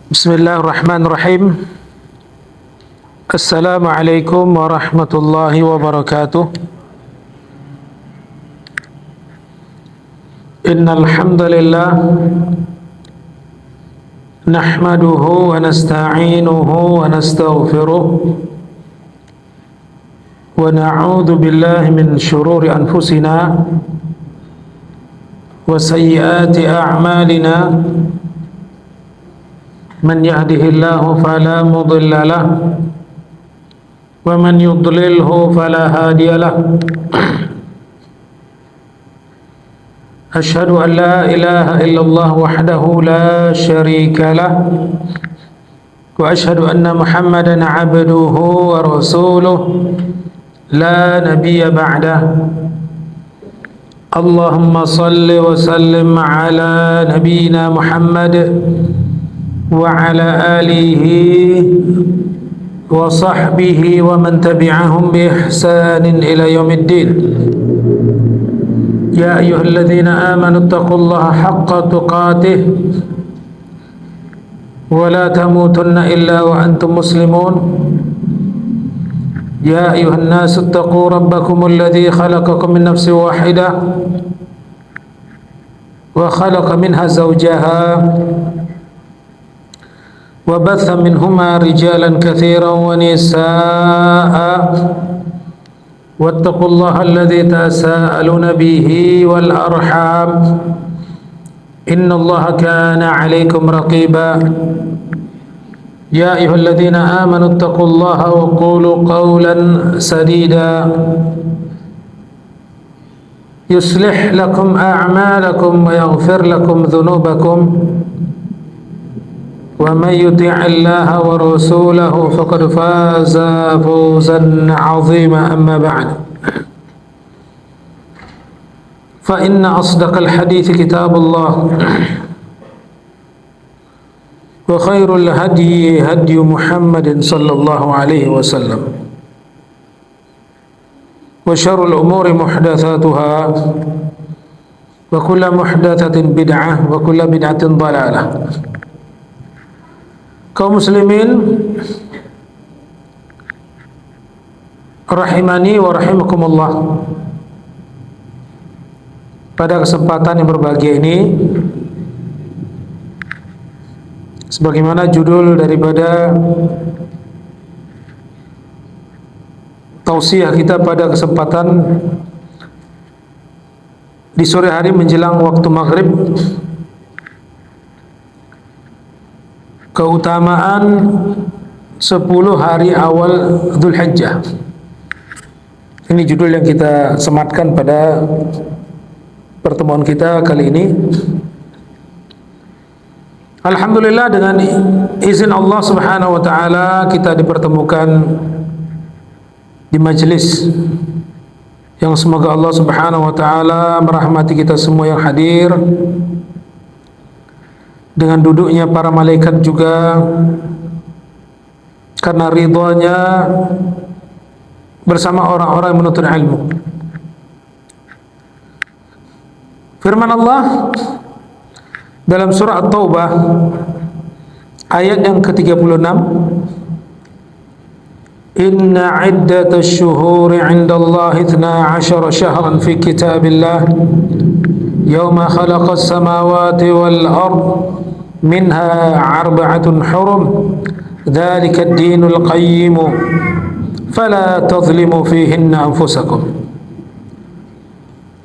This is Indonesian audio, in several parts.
Bismillahirrahmanirrahim. Assalamualaikum warahmatullahi wabarakatuh. Innal hamdalillah nahmaduhu wa nasta'inuhu wa nastaghfiruh wa na'udzu billahi min shururi anfusina wa sayyiati a'malina. من يهده الله فلا مضل له ومن يضلله فلا هادي له أشهد أن لا إله إلا الله وحده لا شريك له وأشهد أن محمدا عبده ورسوله لا نبي بعده اللهم صل وسلم على نبينا محمد وعلى آله وصحبه ومن تبعهم بإحسان إلى يوم الدين يا أيها الذين آمنوا اتقوا الله حق تقاته ولا تموتن إلا وأنتم مسلمون يا أيها الناس اتقوا ربكم الذي خلقكم من نفس واحدة وخلق منها زوجها وبث منهما رجالا كثيرا ونساء واتقوا الله الذي تساءلون به والأرحام إن الله كان عليكم رقيبا يا أيها الذين آمنوا اتقوا الله وقولوا قولا سديدا يصلح لكم أعمالكم ويغفر لكم ذنوبكم ومن يطع الله ورسوله فقد فاز فوزا عظيما أما بعد فإن أصدق الحديث كتاب الله وخير الهدي هدي محمد صلى الله عليه وسلم وشر الأمور محدثاتها وكل محدثة بدعة وكل بدعة ضلالة. Kaum muslimin rahimani wa rahimakumullah. Pada kesempatan yang berbahagia ini, sebagaimana judul daripada tausiah kita pada kesempatan di sore hari menjelang waktu maghrib, keutamaan 10 hari awal Dzulhijjah. Ini judul yang kita sematkan pada pertemuan kita kali ini. Alhamdulillah, dengan izin Allah Subhanahu wa taala kita dipertemukan di majelis yang semoga Allah Subhanahu wa taala merahmati kita semua yang hadir, dengan duduknya para malaikat juga, karena ridhonya bersama orang-orang yang menuntut ilmu. Firman Allah dalam surah At-Taubah ayat yang ke-36, Inna iddatash syuhuri 'indallahi 12 syahran fi kitabillah yawma khalaqas samawati wal ard minha 4 hurum dzalika ad-dinul qayyim fala tadhlimu fihinna anfusakum.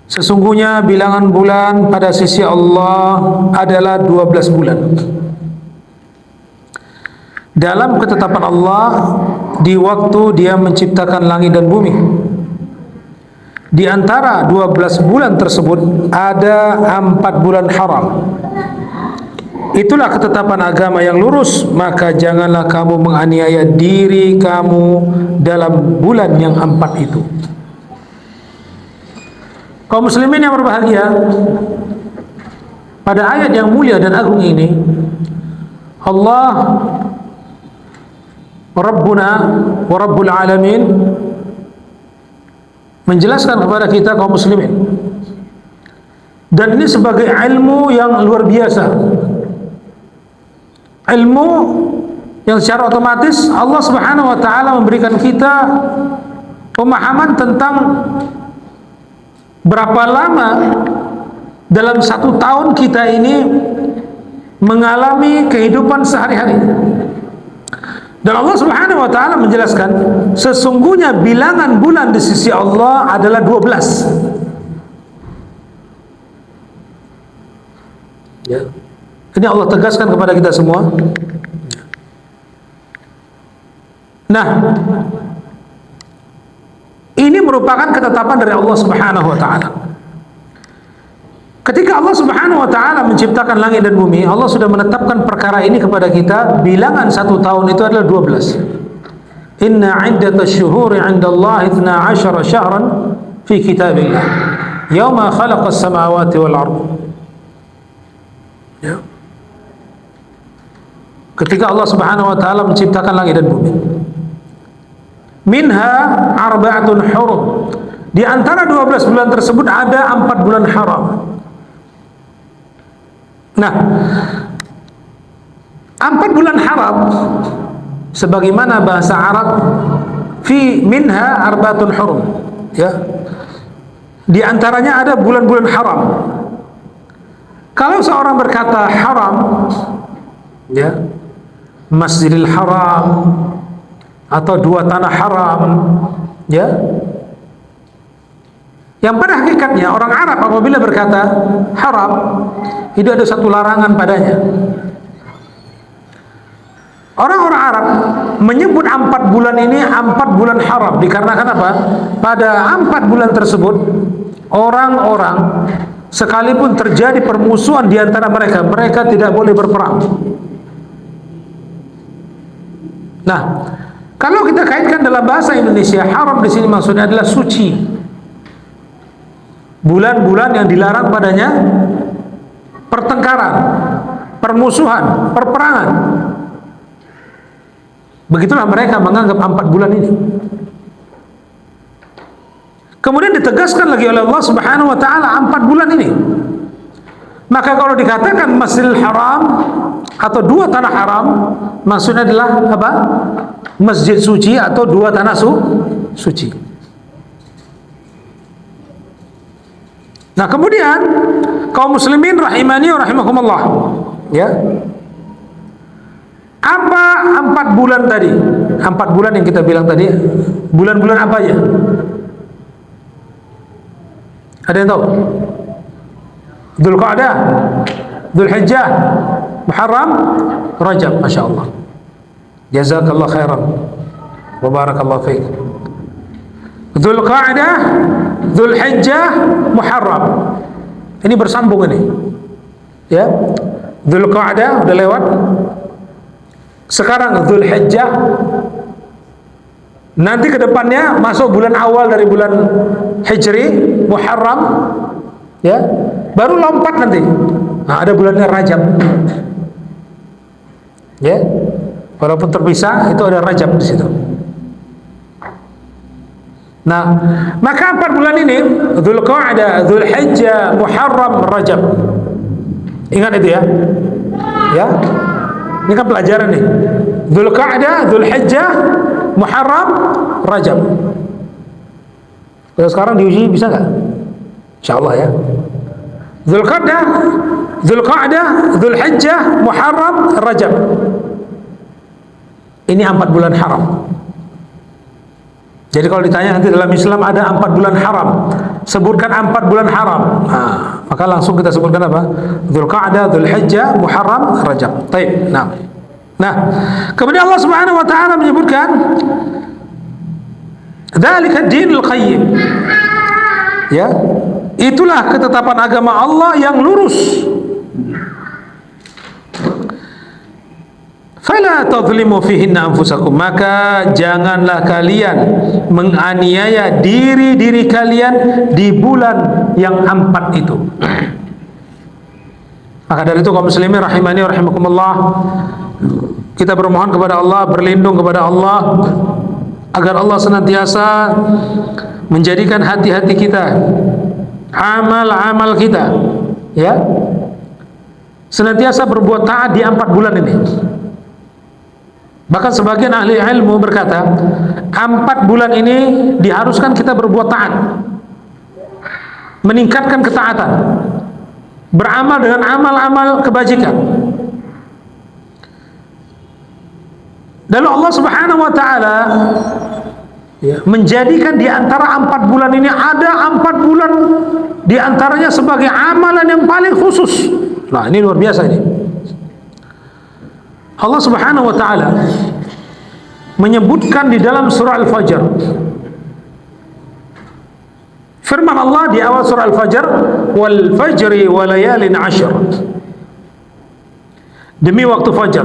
Sesungguhnya bilangan bulan pada sisi Allah adalah 12 bulan. Dalam ketetapan Allah di waktu Dia menciptakan langit dan bumi. Di antara 12 bulan tersebut ada 4 bulan haram. Itulah ketetapan agama yang lurus, maka janganlah kamu menganiaya diri kamu dalam bulan yang 4 itu. Kaum muslimin yang berbahagia, pada ayat yang mulia dan agung ini Allah Rabbuna wa Rabbul Alamin menjelaskan kepada kita kaum muslimin, dan ini sebagai ilmu yang luar biasa, ilmu yang secara otomatis Allah Subhanahu wa taala memberikan kita pemahaman tentang berapa lama dalam 1 tahun kita ini mengalami kehidupan sehari-hari. Dan Allah Subhanahu wa taala menjelaskan sesungguhnya bilangan bulan di sisi Allah adalah 12. Ya. Ini Allah tegaskan kepada kita semua. Nah, ini merupakan ketetapan dari Allah Subhanahu wa taala. Ketika Allah Subhanahu wa taala menciptakan langit dan bumi, Allah sudah menetapkan perkara ini kepada kita. Bilangan 1 tahun itu adalah 12. Inna 'iddatash syuhuri 'indallahi 12 syahran fi kitabillah yauma khalaqas samawati wal ardh. Ya. Ketika Allah Subhanahu wa taala menciptakan langit dan bumi, minha arba'atun hurum, di antara 12 bulan tersebut ada 4 bulan haram. Nah, 4 bulan haram sebagaimana bahasa Arab fi minha arba'atun hurum, ya, di antaranya ada bulan-bulan haram. Kalau seorang berkata haram, ya, Masjidil Haram atau 2 tanah haram, ya, yang pada hakikatnya orang Arab apabila berkata haram itu ada satu larangan padanya. Orang-orang Arab menyebut 4 bulan ini 4 bulan haram dikarenakan apa? Pada 4 bulan tersebut orang-orang sekalipun terjadi permusuhan di antara mereka, mereka tidak boleh berperang. Nah, kalau kita kaitkan dalam bahasa Indonesia, haram di sini maksudnya adalah suci. Bulan-bulan yang dilarang padanya pertengkaran, permusuhan, perperangan. Begitulah mereka menganggap 4 bulan ini. Kemudian ditegaskan lagi oleh Allah Subhanahu wa taala 4 bulan ini. Maka kalau dikatakan Masjidil Haram atau 2 tanah haram, maksudnya adalah apa? Masjid suci atau 2 tanah suci. Nah, kemudian kaum muslimin rahimani wa rahimakumullah, ya. Apa 4 bulan tadi? 4 bulan yang kita bilang tadi, bulan-bulan apa aja? Ada yang tahu? Dzulqa'dah, Dzulhijjah, Muharram, Rajab, Masya Allah. Jazakallah khairan wa barakallahu fiik. Dzulqa'dah, Dzulhijjah, Muharram. Ini bersambung ini. Ya. Dzulqa'dah udah lewat. Sekarang Dzulhijjah. Nanti ke depannya masuk bulan awal dari bulan Hijri, Muharram, ya. Baru lompat nanti. Nah, ada bulannya Rajab. Ya. Walaupun terpisah, itu ada Rajab di situ. Nah, maka 4 bulan ini Dzulqa'dah, Dzulhijjah, Muharram, Rajab. Ingat itu ya. Ya. Ini kan pelajaran nih. Dzulqa'dah, Dzulhijjah, Muharram, Rajab. Kalau sekarang diuji bisa nggak? Insyaallah ya. Dzulqa'dah, Dzulhijjah, Muharram, Rajab. Ini 4 bulan haram. Jadi kalau ditanya nanti dalam Islam ada 4 bulan haram, sebutkan 4 bulan haram. Nah, maka langsung kita sebutkan apa? Dzulqa'dah, Dzulhijjah, Muharram, Rajab. Baik. Nah, kemudian Allah Subhanahu wa taala menyebutkan dzalika dinul qayyim. Ya. Itulah ketetapan agama Allah yang lurus. Fala tadhlimu fihinna anfusakum, maka janganlah kalian menganiaya diri-diri kalian di bulan yang 4 itu. Maka dari itu kaum muslimin rahimani wa rahimakumullah, kita bermohon kepada Allah, berlindung kepada Allah agar Allah senantiasa menjadikan hati-hati kita, amal-amal kita, ya, senantiasa berbuat taat di 4 bulan ini. Bahkan sebagian ahli ilmu berkata, 4 bulan ini diharuskan kita berbuat taat, meningkatkan ketaatan, beramal dengan amal-amal kebajikan. Lalu Allah Subhanahu wa taala menjadikan di antara 4 bulan ini ada 4 bulan di antaranya sebagai amalan yang paling khusus. Nah, ini luar biasa ini. Allah Subhanahu wa taala menyebutkan di dalam surah Al-Fajr. Firman Allah di awal surah Al-Fajr, "Wal fajri wa layalin 'ashr." Demi waktu fajar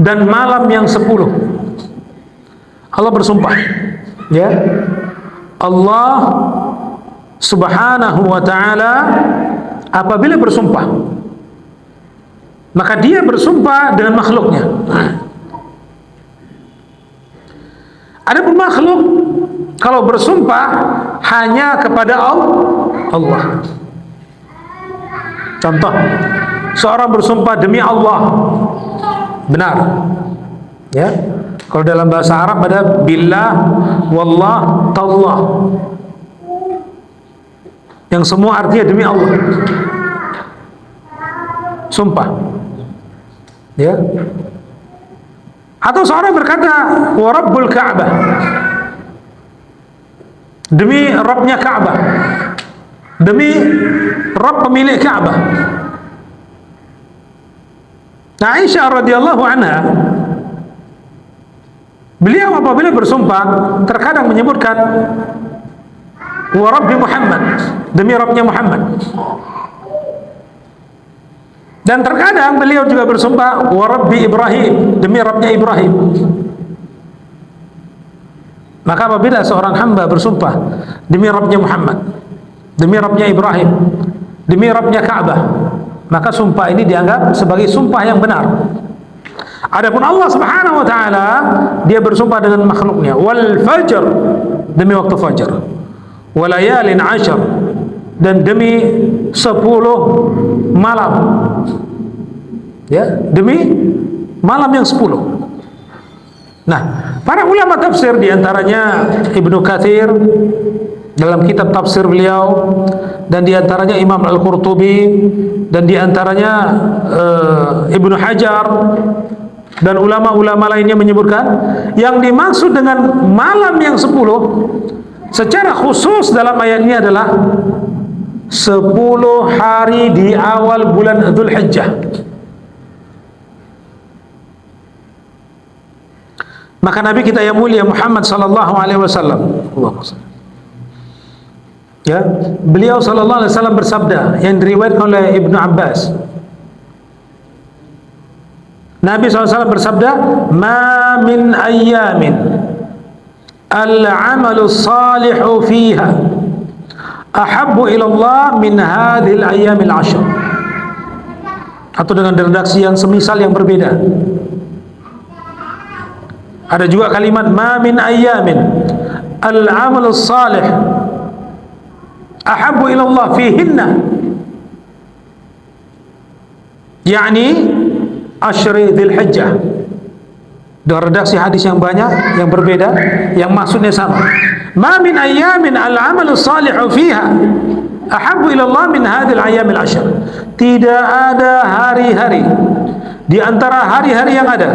dan malam yang 10. Allah bersumpah. Ya. Allah Subhanahu wa taala apabila bersumpah, maka dia bersumpah dengan makhluknya. Adapun makhluk kalau bersumpah hanya kepada Allah. Contoh, seorang bersumpah demi Allah, benar. Ya. Kalau dalam bahasa Arab ada billah, wallah, tallah. Yang semua artinya demi Allah. Sumpah. Ya. Atau seorang berkata wa rabbul Ka'bah, demi Rabbnya Ka'bah, demi Rabb pemilik Ka'bah. Nah, Aisyah radhiyallahu anha, beliau apabila bersumpah terkadang menyebutkan wa rabbi Muhammad, demi Rabbnya Muhammad. Dan terkadang beliau juga bersumpah wa rabbi Ibrahim, demi Rabbnya Ibrahim. Maka apabila seorang hamba bersumpah demi Rabbnya Muhammad, demi Rabbnya Ibrahim, demi Rabbnya Ka'bah, maka sumpah ini dianggap sebagai sumpah yang benar. Adapun Allah Subhanahu wa taala, dia bersumpah dengan makhluknya, wal fajr, demi waktu fajar, walayalin 'ashr, dan demi 10 malam. Ya, demi malam yang 10. Nah, para ulama tafsir diantaranya Ibnu Katsir dalam kitab tafsir beliau, dan diantaranya Imam Al-Qurtubi, dan diantaranya Ibnu Hajar, dan ulama-ulama lainnya menyebutkan yang dimaksud dengan malam yang 10 secara khusus dalam ayat ini adalah 10 hari di awal bulan Dzulhijjah. Maka Nabi kita yang mulia Muhammad sallallahu alaihi wasallam, ya, beliau sallallahu alaihi wasallam bersabda yang diriwayatkan oleh Ibnu Abbas. Nabi SAW bersabda, "Ma min ayyamin al-'amalu salihu fiha ahabbu ila Allah min hadhil ayyamil 'ashr." Atau dengan redaksi yang semisal yang berbeda. Ada juga kalimat ma min ayyamin al-'amalu salih ahabbu ila Allah fihinna, yakni Asyri Dzulhijjah. Dengan redaksi hadis yang banyak, yang berbeda, yang maksudnya sama. Ma min ayyamin al-'amalu salihu fiha ahabbu ila Allah min hadhil ayyamil 'ashr. Tidak ada hari-hari di antara hari-hari yang ada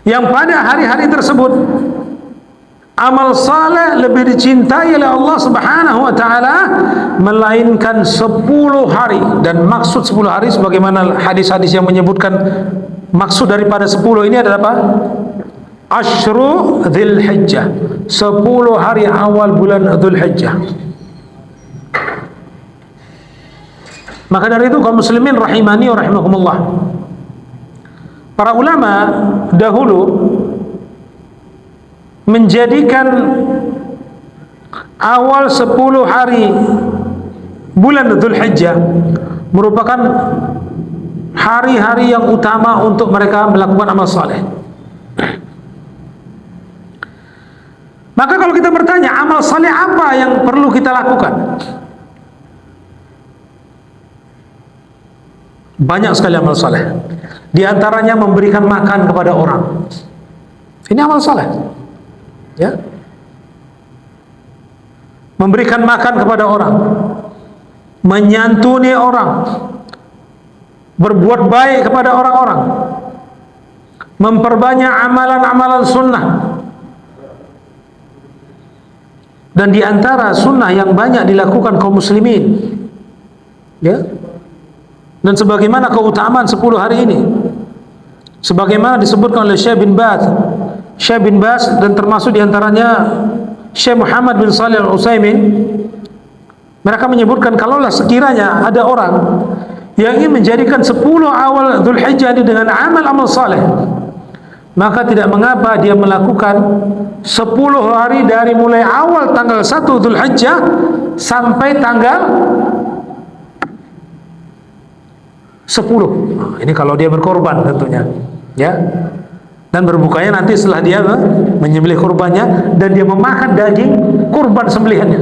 yang pada hari-hari tersebut amal saleh lebih dicintai oleh Allah Subhanahu wa taala melainkan 10 hari. Dan maksud 10 hari sebagaimana hadis-hadis yang menyebutkan maksud daripada 10 ini adalah apa? Asyru Dzulhijjah, 10 hari awal bulan Dzulhijjah. Maka dari itu kaum muslimin rahimani wa rahimakumullah, para ulama dahulu menjadikan awal 10 hari bulan Dzulhijjah merupakan hari-hari yang utama untuk mereka melakukan amal saleh. Maka kalau kita bertanya, amal saleh apa yang perlu kita lakukan? Banyak sekali amal saleh. Di antaranya memberikan makan kepada orang. Ini amal saleh. Ya. Memberikan makan kepada orang, menyantuni orang, berbuat baik kepada orang-orang, memperbanyak amalan-amalan sunnah. Dan di antara sunnah yang banyak dilakukan kaum muslimin, ya, dan sebagaimana keutamaan 10 hari ini, sebagaimana disebutkan oleh Syekh bin Baz dan termasuk diantaranya Syekh Muhammad bin Shalih Al-Utsaimin, mereka menyebutkan kalaulah sekiranya ada orang yang ingin menjadikan 10 awal Dzulhijjah ini dengan amal-amal saleh, maka tidak mengapa dia melakukan 10 hari dari mulai awal tanggal 1 Dzulhijjah sampai tanggal 10. Ini kalau dia berkorban tentunya, ya. Dan berbukanya nanti setelah dia menyembelih kurbannya dan dia memakan daging kurban sembelihannya.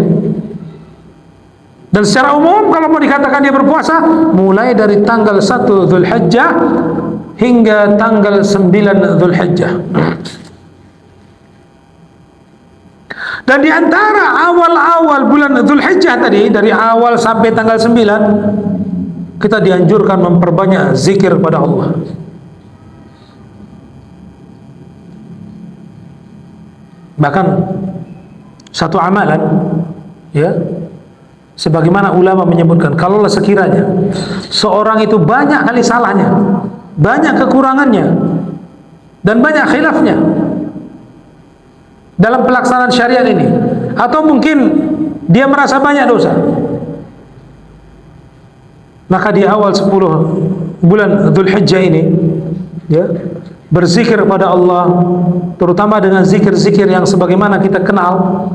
Dan secara umum kalau mau dikatakan dia berpuasa mulai dari tanggal 1 Dzulhijjah hingga tanggal 9 Dzulhijjah. Dan di antara awal-awal bulan Dzulhijjah tadi, dari awal sampai tanggal 9, kita dianjurkan memperbanyak zikir pada Allah. Bahkan satu amalan, ya, sebagaimana ulama menyebutkan, kalaulah sekiranya seorang itu banyak kali salahnya, banyak kekurangannya, dan banyak khilafnya dalam pelaksanaan syariat ini, atau mungkin dia merasa banyak dosa, maka di awal 10 bulan Dzulhijjah ini, ya, berzikir kepada Allah, terutama dengan zikir-zikir yang sebagaimana kita kenal.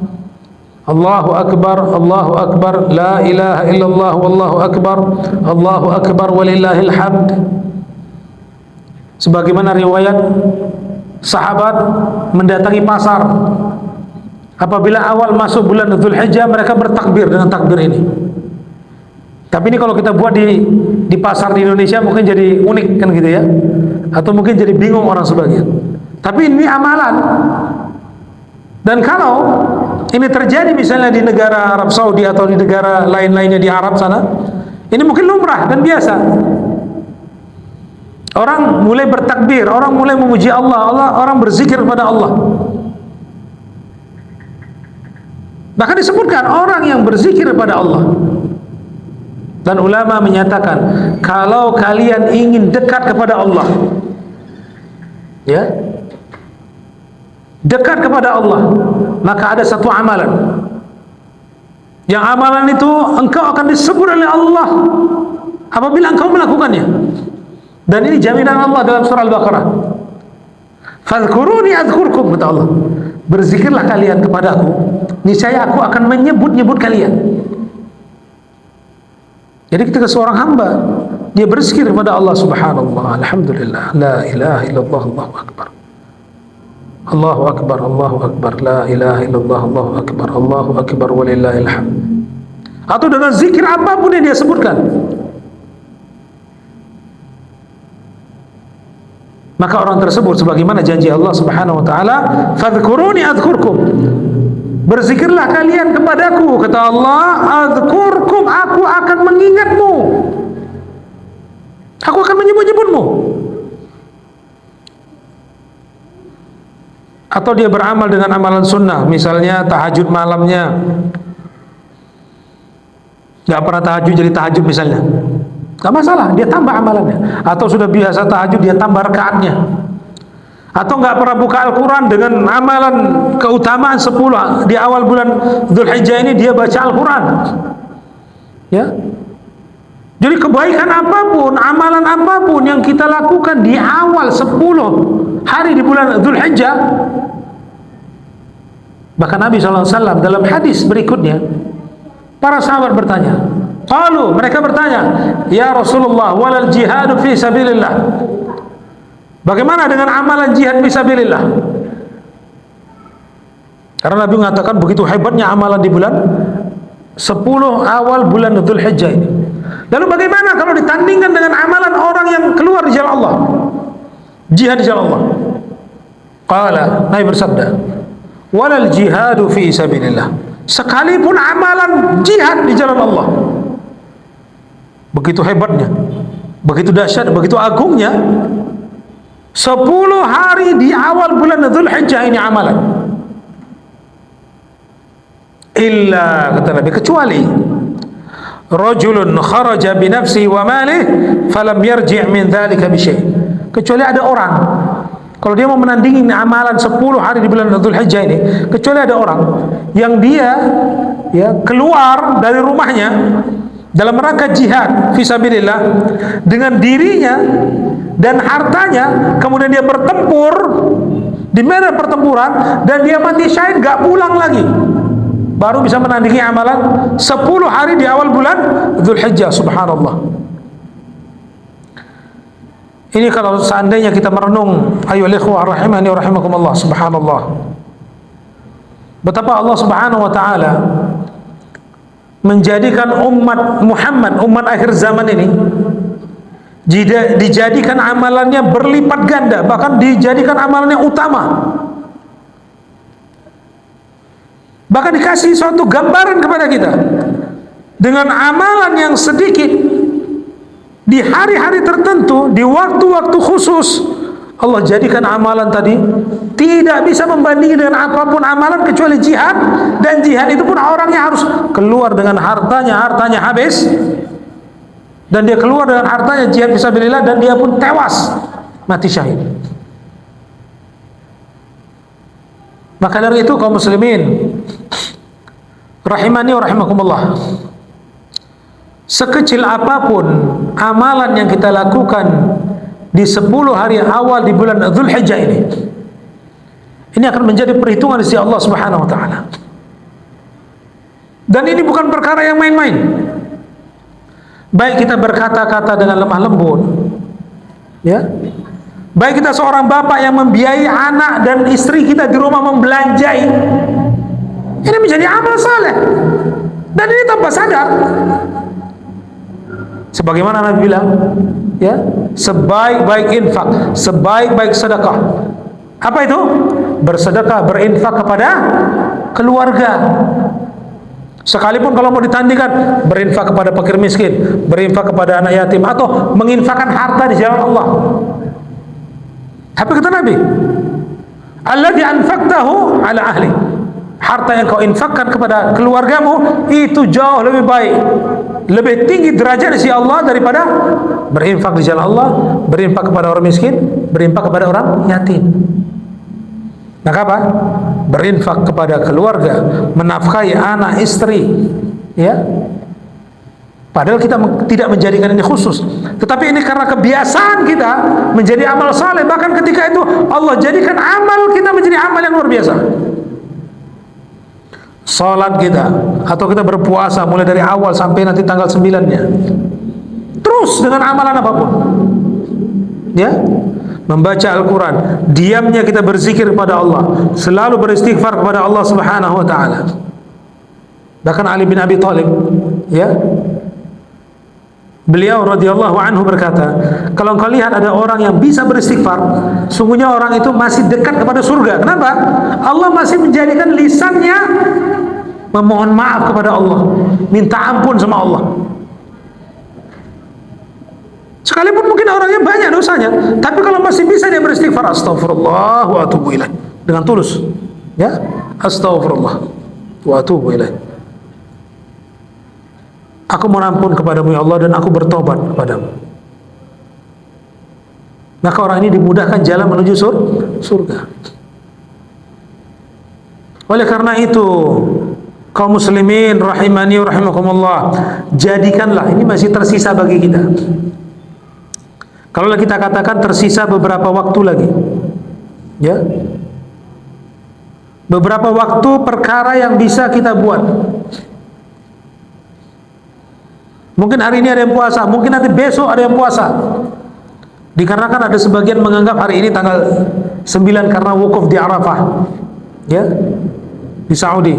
Allahu Akbar, la ilaha illallah, Allahu Akbar, walillahil hamd. Sebagaimana riwayat sahabat mendatangi pasar, apabila awal masuk bulan Dzulhijjah mereka bertakbir dengan takbir ini. Tapi ini kalau kita buat di pasar di Indonesia mungkin jadi unik kan gitu ya, atau mungkin jadi bingung orang sebagian. Tapi ini amalan. Dan kalau ini terjadi misalnya di negara Arab Saudi atau di negara lain-lainnya di Arab sana, ini mungkin lumrah dan biasa. Orang mulai bertakbir, orang mulai memuji Allah, orang berzikir kepada Allah. Bahkan disebutkan orang yang berzikir kepada Allah. Dan ulama menyatakan, kalau kalian ingin dekat kepada Allah, ya, dekat kepada Allah, maka ada satu amalan. Yang amalan itu engkau akan disebut oleh Allah apabila engkau melakukannya. Dan ini jaminan Allah dalam surah Al-Baqarah. Fadhkuruni adzkurkum, kata Allah. Berzikirlah kalian kepadaku, niscaya aku akan menyebut-nyebut kalian. Jadi ketika seorang hamba dia berzikir kepada Allah, subhanallah, alhamdulillah, la ilaha illallah, Allahu akbar. Allahu akbar, Allahu akbar, la ilaha illallah, Allahu akbar, Allahu akbar, walillahil hamd. Atau dengan zikir apapun yang dia sebutkan, maka orang tersebut sebagaimana janji Allah Subhanahu wa taala, fadhkuruni adzkurkum. Berzikirlah kalian kepadaku, kata Allah, adzkurkum, aku akan mengingatmu. Aku akan menyebut-nyebutmu. Atau dia beramal dengan amalan sunnah, misalnya tahajud malamnya, gak pernah tahajud jadi tahajud misalnya, gak masalah, dia tambah amalannya. Atau sudah biasa tahajud, dia tambah rakaatnya. Atau gak pernah buka Al-Quran, dengan amalan keutamaan 10 di awal bulan Dzulhijjah ini dia baca Al-Quran, ya. Jadi kebaikan apapun, amalan apapun yang kita lakukan di awal 10 hari di bulan Dzulhijjah, bahkan Nabi SAW dalam hadis berikutnya, para sahabat bertanya, mereka bertanya, ya Rasulullah, walal jihadu fi sabilillah, bagaimana dengan amalan jihad fi sabilillah? Karena Nabi mengatakan begitu hebatnya amalan di bulan 10 awal bulan Dzulhijjah ini. Lalu bagaimana kalau ditandingkan dengan amalan orang yang keluar di jalan Allah, jihad di jalan Allah? Qala, Nabi bersabda, walal jihadu fi sabilillah, sekalipun amalan jihad di jalan Allah begitu hebatnya, begitu dahsyat, begitu agungnya, 10 hari di awal bulan Dzulhijjah ini amalan, illa, kata Nabi, kecuali rajulun kharaja bi nafsihi wa malih falam yarji' min dzalika bi syai', kecuali ada orang, kalau dia mau menandingi amalan 10 hari di bulan Dzulhijjah ini, kecuali ada orang yang dia keluar dari rumahnya dalam rangka jihad fisabilillah dengan dirinya dan hartanya, kemudian dia bertempur di medan pertempuran dan dia mati syahid, gak pulang lagi, baru bisa menandingi amalan 10 hari di awal bulan Dzulhijjah. Subhanallah. Ini kalau seandainya kita merenung, ayyuhal ikhwah rahimani wa rahimakumullah, subhanallah, betapa Allah Subhanahu wa taala menjadikan umat Muhammad, umat akhir zaman ini, dijadikan amalannya berlipat ganda, bahkan dijadikan amalannya utama. Bahkan dikasih suatu gambaran kepada kita, dengan amalan yang sedikit di hari-hari tertentu, di waktu-waktu khusus, Allah jadikan amalan tadi tidak bisa membandingi dengan apapun amalan kecuali jihad, dan jihad itu pun orangnya harus keluar dengan hartanya habis, dan dia keluar dengan hartanya jihad fisabilillah, dan dia pun tewas, mati syahid. Maka dari itu kaum muslimin rahimani wa rahimakumullah, sekecil apapun amalan yang kita lakukan di 10 hari awal di bulan Dzulhijjah ini akan menjadi perhitungan di sisi Allah Subhanahu wa taala. Dan ini bukan perkara yang main-main. Baik kita berkata-kata dengan lemah lembut, ya, baik kita seorang bapak yang membiayai anak dan istri kita di rumah membelanjai, ini menjadi amal saleh, dan ini tanpa sadar. Sebagaimana Nabi bilang, ya, sebaik-baik infak, sebaik-baik sedekah. Apa itu? Bersedekah, berinfak kepada keluarga. Sekalipun kalau mau ditandingkan, berinfak kepada fakir miskin, berinfak kepada anak yatim, atau menginfakkan harta di jalan Allah. Apa kata Nabi? Alladzi anfaqtahu ala ahli, harta yang kau infakkan kepada keluargamu itu jauh lebih baik, lebih tinggi derajat di sisi Allah daripada berinfak di jalan Allah, berinfak kepada orang miskin, berinfak kepada orang yatim. Maka apa? Berinfak kepada keluarga, menafkahi anak istri, ya. Padahal kita tidak menjadikan ini khusus, tetapi ini karena kebiasaan kita menjadi amal saleh. Bahkan ketika itu Allah jadikan amal kita menjadi amal yang luar biasa. Salat kita, atau kita berpuasa mulai dari awal sampai nanti tanggal 9-nya, terus dengan amalan apapun, ya, membaca Al-Quran, diamnya kita berzikir kepada Allah, selalu beristighfar kepada Allah Subhanahu wa taala. Bahkan Ali bin Abi Thalib, ya, beliau radhiyallahu anhu berkata, kalau engkau lihat ada orang yang bisa beristighfar, sungguhnya orang itu masih dekat kepada surga. Kenapa? Allah masih menjadikan lisannya memohon maaf kepada Allah, minta ampun sama Allah. Sekalipun mungkin orangnya banyak dosanya, tapi kalau masih bisa dia beristighfar, astaghfirullah wa atubu ilaih, dengan tulus, ya, astaghfirullah wa atubu ilaih, aku mohon ampun kepadamu ya Allah, dan aku bertobat kepadamu. Maka orang ini dimudahkan jalan menuju surga. Oleh karena itu, kaum muslimin rahimani wa rahimakumullah, jadikanlah, ini masih tersisa bagi kita, kalau kita katakan tersisa beberapa waktu lagi, ya, beberapa waktu perkara yang bisa kita buat. Mungkin hari ini ada yang puasa, mungkin nanti besok ada yang puasa. Dikarenakan ada sebagian menganggap hari ini tanggal 9 karena wukuf di Arafah, ya, di Saudi.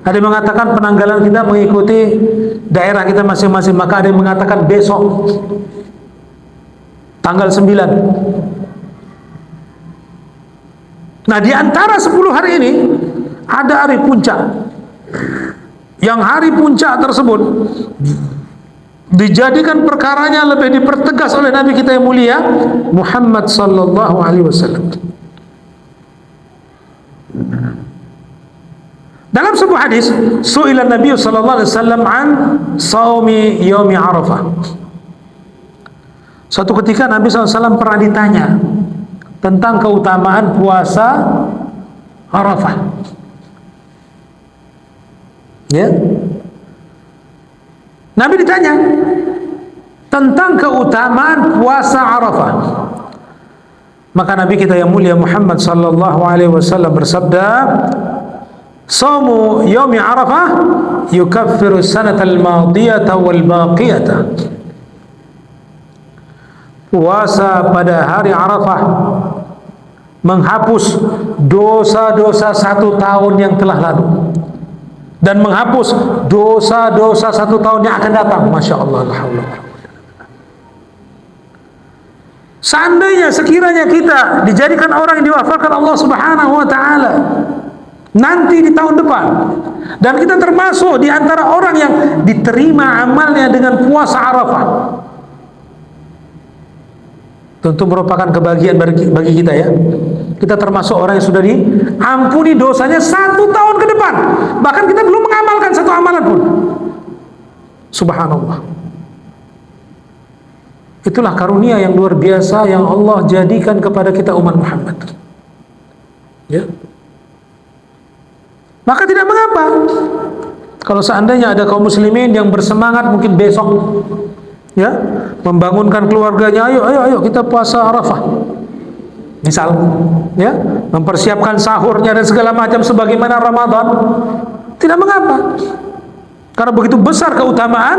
Ada yang mengatakan penanggalan kita mengikuti daerah kita masing-masing, maka ada yang mengatakan besok tanggal 9. Nah, di antara 10 hari ini ada hari puncak. Yang hari puncak tersebut dijadikan perkaranya lebih dipertegas oleh Nabi kita yang mulia Muhammad sallallahu alaihi wasallam. Dalam sebuah hadis, su'ila Nabi sallallahu alaihi wasallam an shaumi yaumi Arafah. Suatu ketika Nabi SAW pernah ditanya tentang keutamaan puasa Arafah. Ya. Nabi ditanya tentang keutamaan puasa Arafah. Maka Nabi kita yang mulia Muhammad sallallahu alaihi wasallam bersabda, "Shaumu yaumi Arafah yukaffiru sanatal madiyata wal baqiyata." Puasa pada hari Arafah menghapus dosa-dosa 1 tahun yang telah lalu dan menghapus dosa-dosa 1 tahun yang akan datang. Masya Allah, la haula wala quwwata. Seandainya sekiranya kita dijadikan orang yang diwafatkan Allah Subhanahu wa taala nanti di tahun depan, dan kita termasuk di antara orang yang diterima amalnya dengan puasa Arafah, tentu merupakan kebahagiaan bagi kita ya. Kita termasuk orang yang sudah diampuni dosanya 1 tahun ke depan. Bahkan kita belum mengamalkan 1 amalan pun. Subhanallah. Itulah karunia yang luar biasa yang Allah jadikan kepada kita umat Muhammad. Ya. Maka tidak mengapa kalau seandainya ada kaum muslimin yang bersemangat mungkin besok ya membangunkan keluarganya, ayo kita puasa Arafah misal ya, mempersiapkan sahurnya dan segala macam sebagaimana Ramadan, tidak mengapa karena begitu besar keutamaan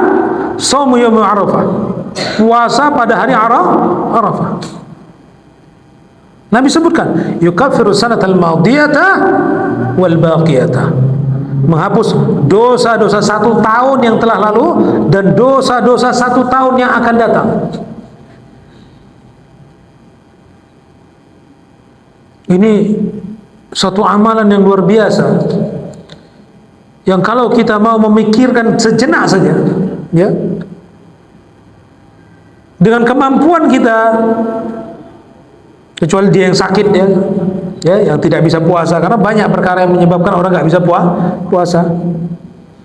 shaum yaum Arafah, puasa pada hari Arafah. Nabi sebutkan yukaffiru sanatal madiyata wal baqiyata, menghapus dosa-dosa 1 tahun yang telah lalu dan dosa-dosa 1 tahun yang akan datang. Ini suatu amalan yang luar biasa, yang kalau kita mau memikirkan sejenak saja ya, dengan kemampuan kita, kecuali dia yang sakit ya, yang tidak bisa puasa, karena banyak perkara yang menyebabkan orang nggak bisa puasa.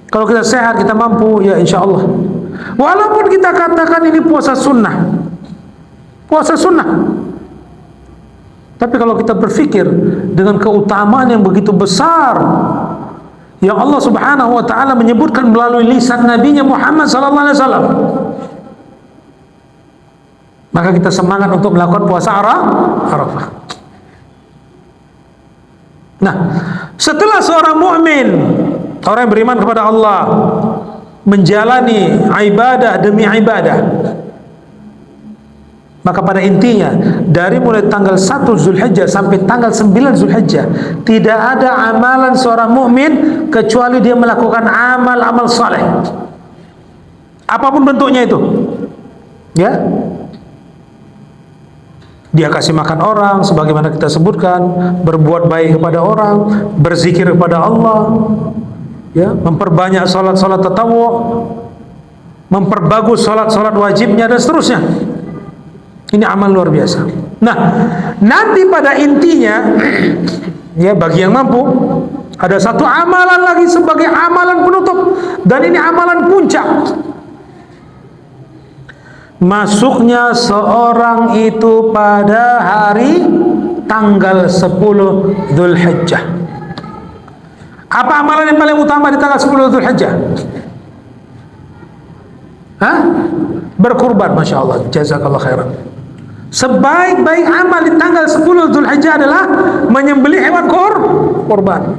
Kalau kita sehat, kita mampu, ya insya Allah. Walaupun kita katakan ini puasa sunnah, tapi kalau kita berpikir dengan keutamaan yang begitu besar yang Allah Subhanahu wa taala menyebutkan melalui lisan nabinya Muhammad sallallahu alaihi wasallam, maka kita semangat untuk melakukan puasa Arafah. Nah, setelah seorang mukmin, orang yang beriman kepada Allah, menjalani ibadah demi ibadah, maka pada intinya dari mulai tanggal 1 Zulhijjah sampai tanggal 9 Zulhijjah tidak ada amalan seorang mukmin kecuali dia melakukan amal-amal saleh, apapun bentuknya itu ya. Dia kasih makan orang sebagaimana kita sebutkan, berbuat baik kepada orang, berzikir kepada Allah ya, memperbanyak salat-salat tatawwu, memperbagus salat-salat wajibnya dan seterusnya. Ini amal luar biasa. Nah, nanti pada intinya ya, bagi yang mampu ada satu amalan lagi sebagai amalan penutup, dan ini amalan puncak. Masuknya seorang itu pada hari tanggal 10 Dzulhijjah. Apa amalan yang paling utama di tanggal 10 Dzulhijjah? Berkurban. Masya Allah, jazakallah khairan. Sebaik-baik amal di tanggal 10 Dzulhijjah adalah menyembelih hewan kurban.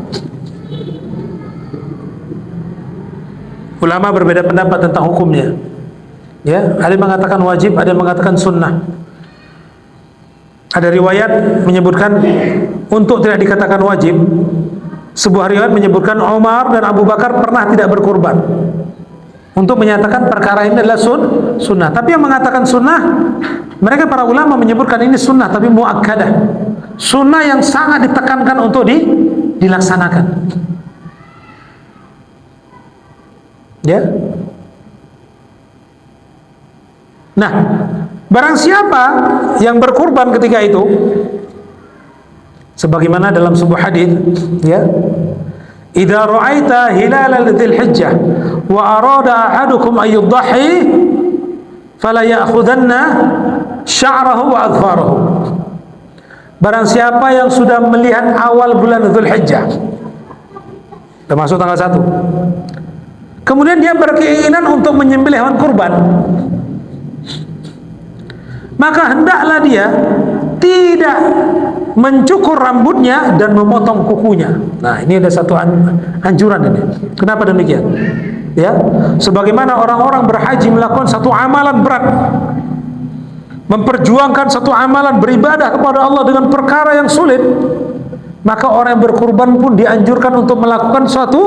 Ulama berbeda pendapat tentang hukumnya. Ya, ada yang mengatakan wajib, ada yang mengatakan sunnah. Ada riwayat menyebutkan untuk tidak dikatakan wajib, Sebuah riwayat menyebutkan Umar dan Abu Bakar pernah tidak berkurban, untuk menyatakan perkara ini adalah sunnah. Tapi yang mengatakan sunnah, mereka para ulama menyebutkan ini sunnah tapi muakkadah, sunnah yang sangat ditekankan untuk dilaksanakan. Ya. Nah, barang siapa yang berkurban ketika itu, sebagaimana dalam sebuah hadis, ya, idza ra'aita hilal dzil hijjah wa arada ahadukum ay yudhi fala ya'khudanna sya'rahu wa adfarahu. Barang siapa yang sudah melihat awal bulan Dzulhijjah, termasuk tanggal 1, kemudian dia berkeinginan untuk menyembelih hewan kurban, maka hendaklah dia tidak mencukur rambutnya dan memotong kukunya. Nah, ini ada satu anjuran ini. Kenapa demikian? Ya, sebagaimana orang-orang berhaji melakukan satu amalan berat, memperjuangkan satu amalan beribadah kepada Allah dengan perkara yang sulit, maka orang yang berkurban pun dianjurkan untuk melakukan suatu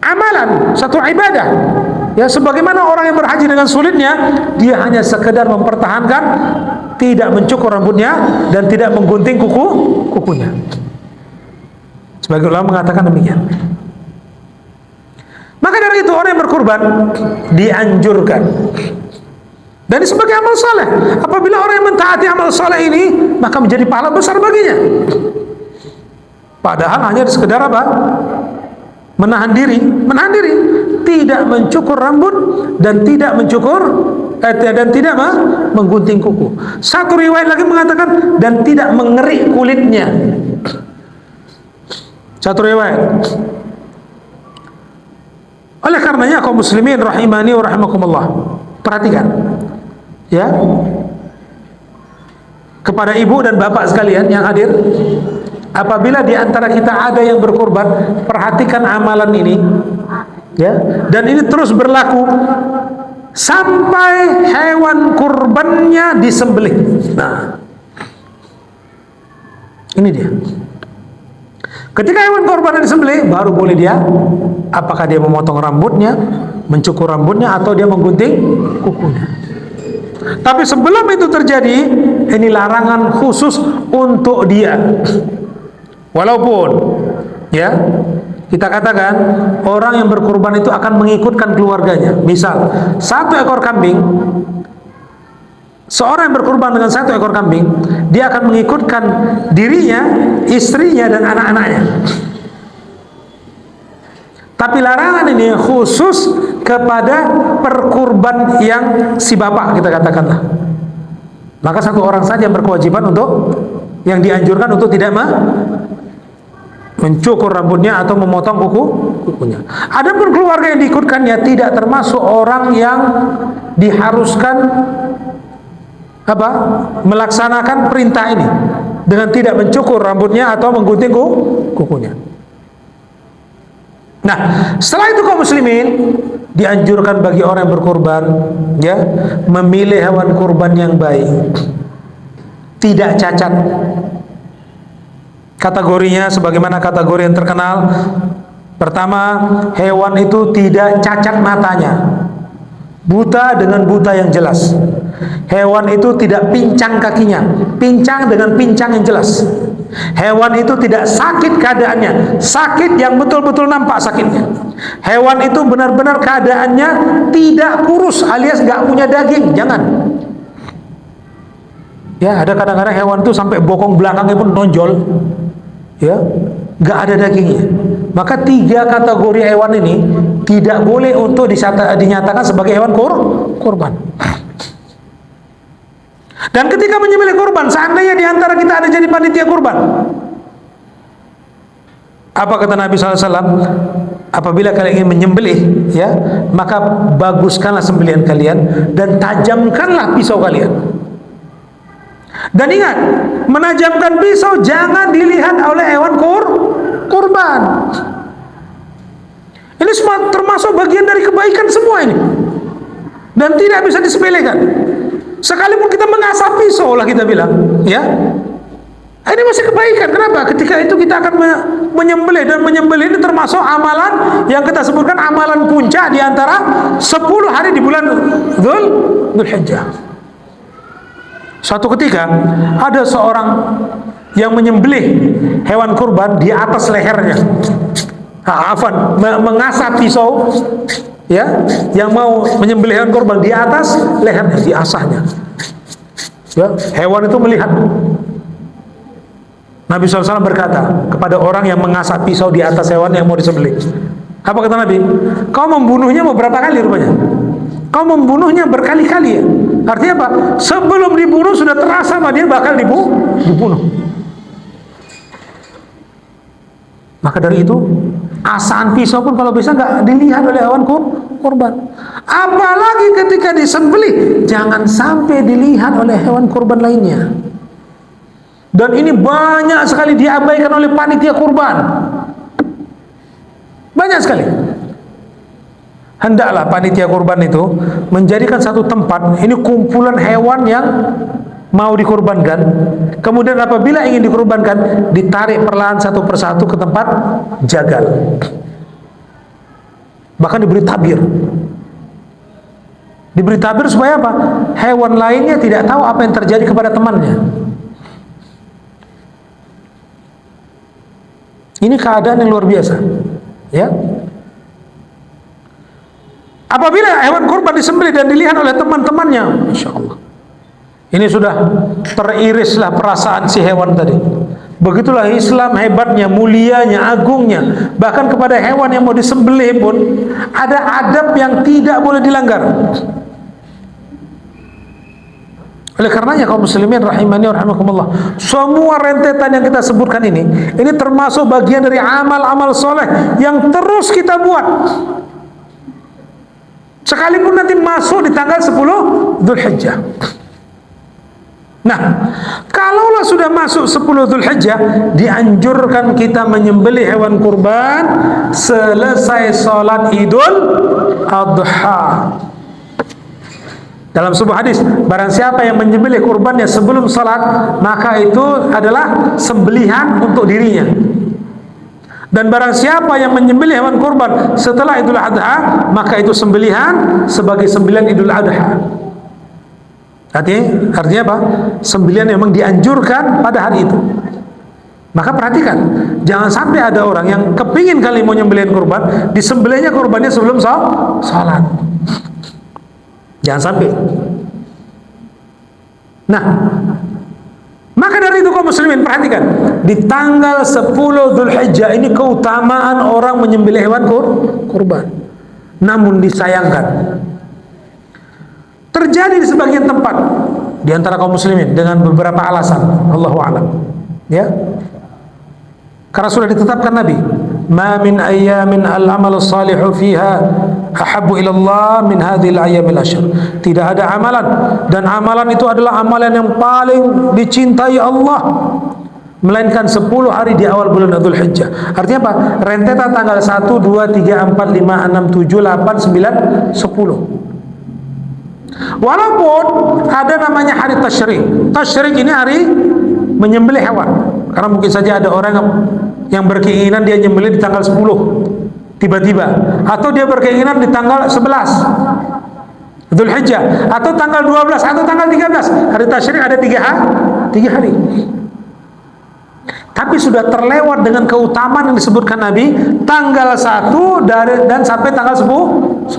amalan, satu ibadah. Ya, sebagaimana orang yang berhaji dengan sulitnya, dia hanya sekedar mempertahankan tidak mencukur rambutnya dan tidak menggunting kukunya. Sebagian ulama mengatakan demikian. Maka dari itu orang yang berkurban dianjurkan, dan ini sebagai amal saleh. Apabila orang yang mentaati amal saleh ini, maka menjadi pahala besar baginya. Padahal hanya sekedar apa? Menahan diri, tidak mencukur rambut dan tidak mencukur dan tidak menggunting kuku. Satu riwayat lagi mengatakan dan tidak mengerik kulitnya. Satu riwayat. Oleh karenanya kaum muslimin rahimani wa rahimakumullah, perhatikan ya, kepada ibu dan bapak sekalian yang hadir, apabila di antara kita ada yang berkurban, perhatikan amalan ini ya, dan ini terus berlaku sampai hewan kurbannya disembelih. Nah, ini dia. Ketika hewan kurbannya disembelih, baru boleh dia, apakah dia memotong rambutnya, mencukur rambutnya, atau dia menggunting kukunya. Tapi sebelum itu terjadi, ini larangan khusus untuk dia. Walaupun ya, kita katakan orang yang berkurban itu akan mengikutkan keluarganya. Misal, 1 ekor kambing, seorang yang berkurban dengan 1 ekor kambing, dia akan mengikutkan dirinya, istrinya, dan anak-anaknya. Tapi larangan ini khusus kepada perkurban yang si bapak, kita katakanlah. Maka 1 orang saja yang berkewajiban untuk, yang dianjurkan untuk tidak mencukur rambutnya atau memotong kukunya. Adapun keluarga yang diikutkannya tidak termasuk orang yang diharuskan melaksanakan perintah ini dengan tidak mencukur rambutnya atau menggunting kukunya. Nah, setelah itu kaum muslimin dianjurkan bagi orang yang berkurban ya, memilih hewan kurban yang baik, tidak cacat. Kategorinya sebagaimana kategori yang terkenal. Pertama, hewan itu tidak cacat matanya, buta dengan buta yang jelas. Hewan itu tidak pincang kakinya, pincang dengan pincang yang jelas. Hewan itu tidak sakit keadaannya, sakit yang betul-betul nampak sakitnya. Hewan itu benar-benar keadaannya tidak kurus alias nggak punya daging, jangan. Ya, ada kadang-kadang hewan itu sampai bokong belakangnya pun nonjol, ya, nggak ada dagingnya. Maka 3 kategori hewan ini tidak boleh untuk dinyatakan sebagai hewan kurban. Dan ketika menyembelih kurban, seandainya diantara kita ada jadi panitia kurban, apa kata Nabi SAW? Apabila kalian ingin menyembelih, ya, maka baguskanlah sembelihan kalian dan tajamkanlah pisau kalian. Dan ingat, menajamkan pisau jangan dilihat oleh hewan kurban. Ini semua termasuk bagian dari kebaikan semua ini, dan tidak bisa disepelekan. Sekalipun kita mengasah pisau lah kita bilang, ya, ini masih kebaikan. Kenapa? Ketika itu kita akan menyembelih, dan menyembelih ini termasuk amalan yang kita sebutkan amalan puncak di antara 10 hari di bulan Dzulhijjah. Suatu ketika ada seorang yang menyembelih hewan kurban di atas lehernya. Mengasah pisau, ya, yang mau menyembelih hewan kurban di atas lehernya, diasahnya. Ya, hewan itu melihat. Nabi SAW berkata kepada orang yang mengasah pisau di atas hewan yang mau disembelih. Apa kata Nabi? Kau membunuhnya beberapa kali rupanya. Kau membunuhnya berkali-kali ya. Artinya apa? Sebelum dibunuh sudah terasa bahwa dia bakal dibunuh. Maka dari itu, asahan pisau pun kalau bisa nggak dilihat oleh hewan kurban. Apalagi ketika disembelih, jangan sampai dilihat oleh hewan kurban lainnya. Dan ini banyak sekali diabaikan oleh panitia kurban. Banyak sekali. Hendaklah panitia kurban itu menjadikan satu tempat, ini kumpulan hewan yang mau dikurbankan. Kemudian apabila ingin dikurbankan, ditarik perlahan satu persatu ke tempat jagal. Bahkan diberi tabir. Diberi tabir supaya apa? Hewan lainnya tidak tahu apa yang terjadi kepada temannya. Ini keadaan yang luar biasa, ya. Apabila hewan kurban disembelih dan dilihat oleh teman-temannya, Masya Allah, ini sudah teririslah perasaan si hewan tadi. Begitulah Islam hebatnya, mulianya, agungnya. Bahkan kepada hewan yang mau disembelih pun ada adab yang tidak boleh dilanggar. Oleh karenanya kaum muslimin rahimani wa rahimakumullah, semua rentetan yang kita sebutkan ini termasuk bagian dari amal-amal soleh yang terus kita buat. Sekalipun nanti masuk di tanggal 10 Dzulhijjah. Nah, kalaulah sudah masuk 10 Dzulhijjah, dianjurkan kita menyembelih hewan kurban selesai sholat Idul Adha. Dalam sebuah hadis, barang siapa yang menyembelih kurbannya sebelum salat, maka itu adalah sembelihan untuk dirinya. Dan barang siapa yang menyembelih hewan kurban setelah Idul Adha, maka itu sembelihan sebagai sembelihan Idul Adha. Artinya apa? Sembelihan yang memang dianjurkan pada hari itu. Maka perhatikan, jangan sampai ada orang yang kepingin kali mau nyembelihin kurban, disembelihnya kurbannya sebelum salat. Jangan sampai. Nah, maka dari itu kaum muslimin perhatikan, di tanggal 10 Dzulhijjah ini keutamaan orang menyembelih hewan kurban. Namun disayangkan, terjadi di sebagian tempat di antara kaum muslimin dengan beberapa alasan, Allahu a'lam. Ya. Karena sudah ditetapkan Nabi, "Ma min ayyamin al-amalu salihu fiha ahabbu ila Allah min hadhil ayyamil ashr." Tidak ada amalan, dan amalan itu adalah amalan yang paling dicintai Allah melainkan 10 hari di awal bulan Dzulhijjah. Artinya apa? Rentetan tanggal 1, 2, 3, 4, 5, 6, 7, 8, 9, 10. Walaupun ada namanya hari tasyrik. Tasyrik ini hari menyembelih hewan. Karena mungkin saja ada orang yang berkeinginan dia nyembelih di tanggal 10 tiba-tiba, atau dia berkeinginan di tanggal 11 Dzulhijjah, atau tanggal 12, atau tanggal 13. Hari tasyrik ada 3 hari. Tapi sudah terlewat dengan keutamaan yang disebutkan Nabi, tanggal 1 dan sampai tanggal 10.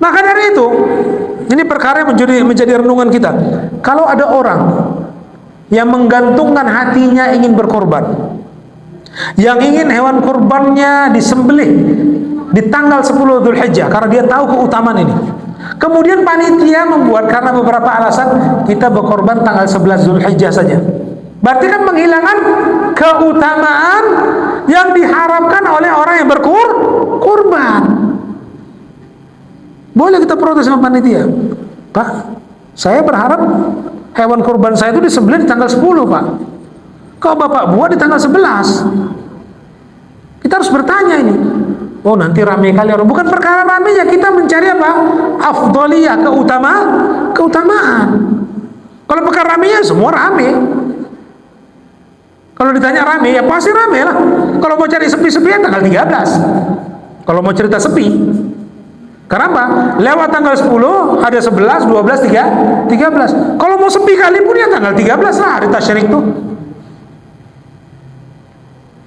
Maka dari itu, ini perkara yang menjadi renungan kita. Kalau ada orang yang menggantungkan hatinya ingin berkorban, yang ingin hewan kurbannya disembelih di tanggal 10 Dzulhijjah karena dia tahu keutamaan ini, kemudian panitia membuat karena beberapa alasan, kita berkorban tanggal 11 Dzulhijjah saja, berarti kan menghilangkan keutamaan yang diharapkan oleh orang yang berkurban. Boleh kita protes sama panitia, Pak, saya berharap hewan kurban saya itu disembelih di tanggal 10, Pak. Kok Bapak buat di tanggal 11? Kita harus bertanya ini. Oh, nanti ramai kali orang. Bukan perkara ramainya, kita mencari apa? Afdhaliyah, keutamaan. Kalau perkara ramainya semua ramai. Kalau ditanya rame, ya pasti rame lah. Kalau mau cari sepi-sepi ya tanggal 13. Kalau mau cerita sepi. Kenapa? Lewat tanggal 10, ada 11, 12, 13. Kalau mau sepi kali pun ya tanggal 13 lah, hari tasyrik tuh.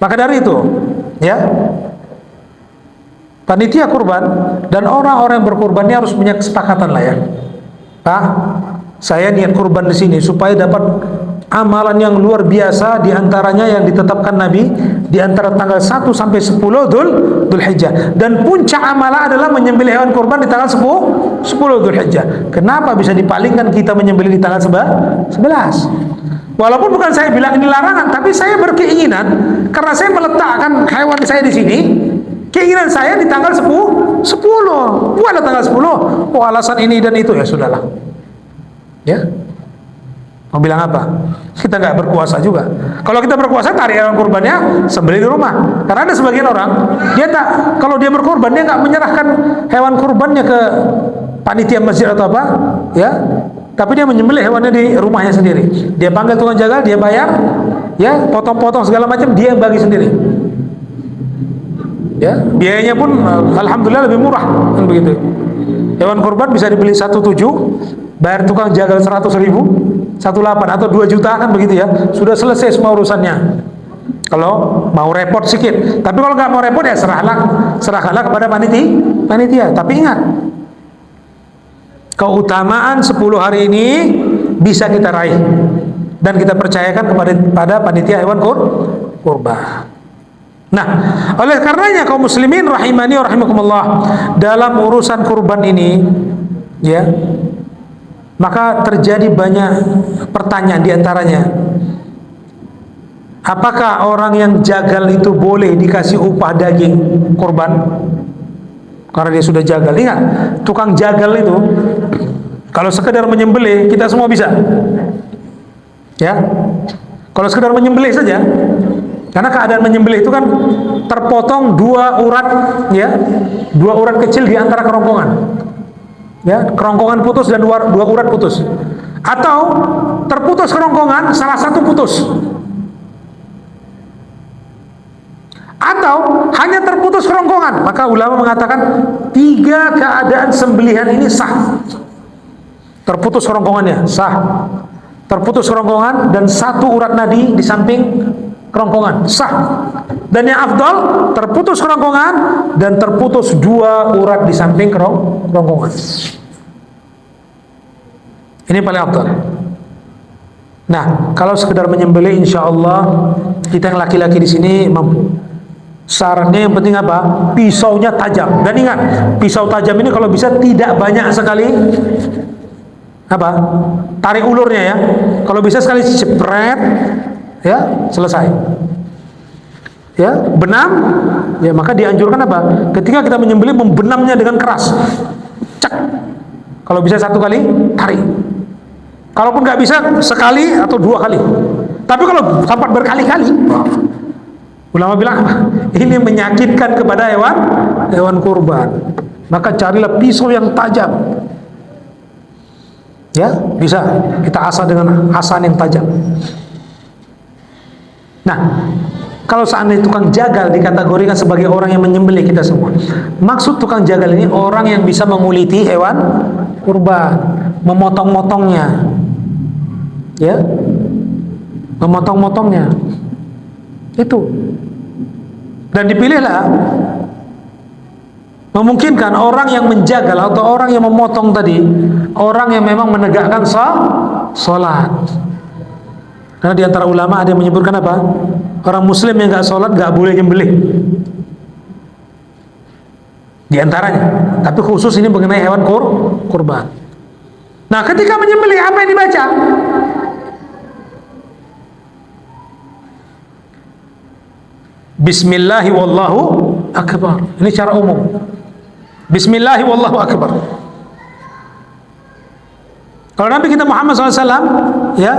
Maka dari itu, ya, panitia kurban dan orang-orang yang berkurban ini harus punya kesepakatan lah ya. Pak, saya niat kurban di sini supaya dapat amalan yang luar biasa, di antaranya yang ditetapkan Nabi di antara tanggal 1 sampai 10 Dzulhijjah, dan puncak amalan adalah menyembelih hewan kurban di tanggal 10 Dzulhijjah. Kenapa bisa dipalingkan kita menyembelih di tanggal 11? Walaupun bukan saya bilang ini larangan, tapi saya berkeinginan karena saya meletakkan hewan saya di sini. Keinginan saya di tanggal 10. Buatlah tanggal 10. Oh, alasan ini dan itu, ya sudahlah. Ya. Mau bilang apa? Kita nggak berkuasa juga. Kalau kita berkuasa, tarik hewan kurbannya, sembelih di rumah. Karena ada sebagian orang, dia tak, kalau dia berkurban, dia nggak menyerahkan hewan kurbannya ke panitia masjid atau apa, ya. Tapi dia menyembelih hewannya di rumahnya sendiri. Dia panggil tukang jagal, dia bayar, ya, potong-potong segala macam, dia yang bagi sendiri. Ya, biayanya pun alhamdulillah lebih murah, kan begitu. Hewan kurban bisa dibeli 1,7, bayar tukang jagal 100.000, 1,8 atau 2 juta, kan begitu ya. Sudah selesai semua urusannya. Kalau mau repot sedikit, tapi kalau nggak mau repot ya serahkanlah kepada panitia. Tapi ingat, keutamaan 10 hari ini bisa kita raih dan kita percayakan kepada panitia hewan kurban. Nah, oleh karenanya kaum muslimin rahimani wa rahimakumullah, dalam urusan kurban ini, ya, maka terjadi banyak pertanyaan, diantaranya, apakah orang yang jagal itu boleh dikasih upah daging kurban karena dia sudah jagal? Ingat, tukang jagal itu kalau sekedar menyembelih kita semua bisa, ya. Kalau sekedar menyembelih saja, karena keadaan menyembelih itu kan terpotong 2 urat, ya, 2 urat kecil di antara kerongkongan, ya, kerongkongan putus dan 2 urat putus, atau terputus kerongkongan, salah satu putus, atau hanya terputus kerongkongan. Maka ulama mengatakan 3 keadaan sembelihan ini sah. Terputus kerongkongannya sah, terputus kerongkongan dan 1 urat nadi di samping kerongkongan sah, dan yang afdal terputus kerongkongan dan terputus 2 urat di samping kerongkongan. Ini paling afdal. Nah, kalau sekedar menyembelih, insya Allah kita yang laki-laki di sini mampu. Syaratnya yang penting apa? Pisaunya tajam. Dan ingat, pisau tajam ini kalau bisa tidak banyak sekali apa? Tarik ulurnya, ya. Kalau bisa sekali cepret, ya, selesai. Ya, benam, ya, maka dianjurkan apa? Ketika kita menyembelih, membenamnya dengan keras. Cek. Kalau bisa 1 kali, tarik. Kalaupun nggak bisa, sekali atau 2 kali. Tapi kalau sempat berkali-kali, ulama bilang ini menyakitkan kepada hewan kurban. Maka carilah pisau yang tajam. Ya, bisa kita asah dengan asan yang tajam. Nah, kalau seandainya tukang jagal dikategorikan sebagai orang yang menyembelih kita semua, maksud tukang jagal ini orang yang bisa menguliti hewan kurban, memotong-motongnya, ya, memotong-motongnya itu. Dan dipilihlah, memungkinkan orang yang menjagal atau orang yang memotong tadi, orang yang memang menegakkan sholat. Karena di antara ulama ada yang menyebutkan apa? Orang muslim yang nggak sholat nggak boleh nyembelih. Di antaranya. Tapi khusus ini mengenai hewan kurban. Nah, ketika menyembelih apa yang dibaca? Bismillahi wallahu akbar. Ini cara umum. Bismillahi wallahu akbar. Kalau Nabi kita Muhammad SAW, ya,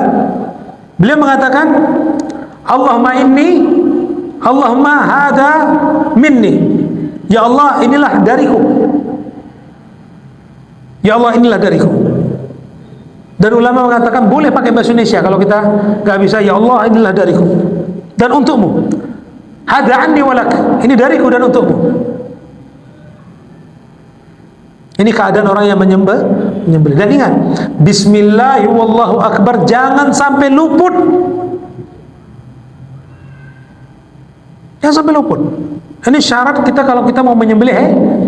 beliau mengatakan, Allahumma hada minni. Ya Allah, inilah dariku. Ya Allah, inilah dariku. Dan ulama mengatakan boleh pakai bahasa Indonesia. Kalau kita nggak bisa, ya Allah, inilah dariku. dan untukmu. Hadza anni walak, ini dariku dan untukmu. Ini keadaan orang yang menyembelih. Dan ingat, bismillah wallahu akbar, jangan sampai luput. Jangan sampai luput. Ini syarat kita kalau kita mau menyembelih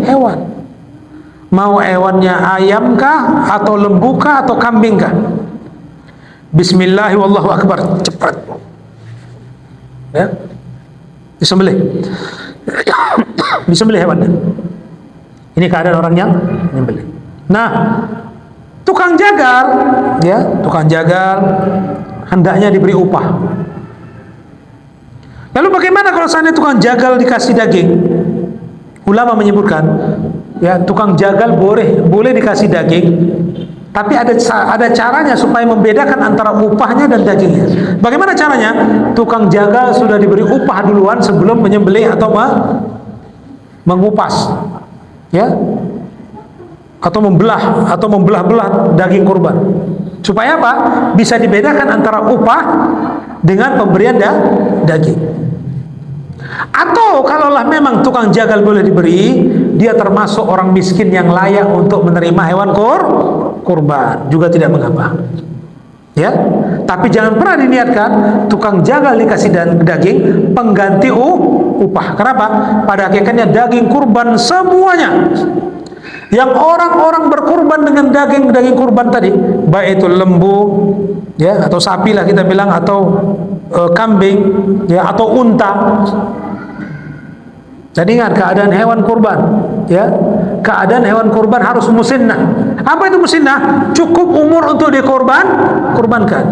hewan. Mau hewannya ayam kah, atau lembu kah, atau kambing kah? Bismillah wallahu akbar, cepat. Ya. Disembelih. Disembelih hewannya. Ini keadaan orang yang menyembelih. Nah, tukang jagal, ya, tukang jagal hendaknya diberi upah. Lalu bagaimana kalau seandainya tukang jagal dikasih daging? Ulama menyebutkan, ya, tukang jagal boleh dikasih daging, tapi ada caranya supaya membedakan antara upahnya dan dagingnya. Bagaimana caranya? Tukang jagal sudah diberi upah duluan sebelum menyembelih atau mengupas, ya, atau membelah-belah daging kurban. Supaya apa? Bisa dibedakan antara upah dengan pemberian daging. Atau kalaulah memang tukang jagal boleh diberi, dia termasuk orang miskin yang layak untuk menerima hewan kurban, juga tidak mengapa. Ya, tapi jangan pernah diniatkan tukang jagal dikasih daging pengganti upah. Kenapa? Pada hakikatnya daging kurban semuanya yang orang-orang berkurban dengan daging kurban tadi, baik itu lembu, ya, atau sapi lah kita bilang, atau kambing, ya, atau unta. Dan ingat, keadaan hewan kurban, ya, keadaan hewan kurban harus musinnah. Apa itu musinnah? Cukup umur untuk kurbankan.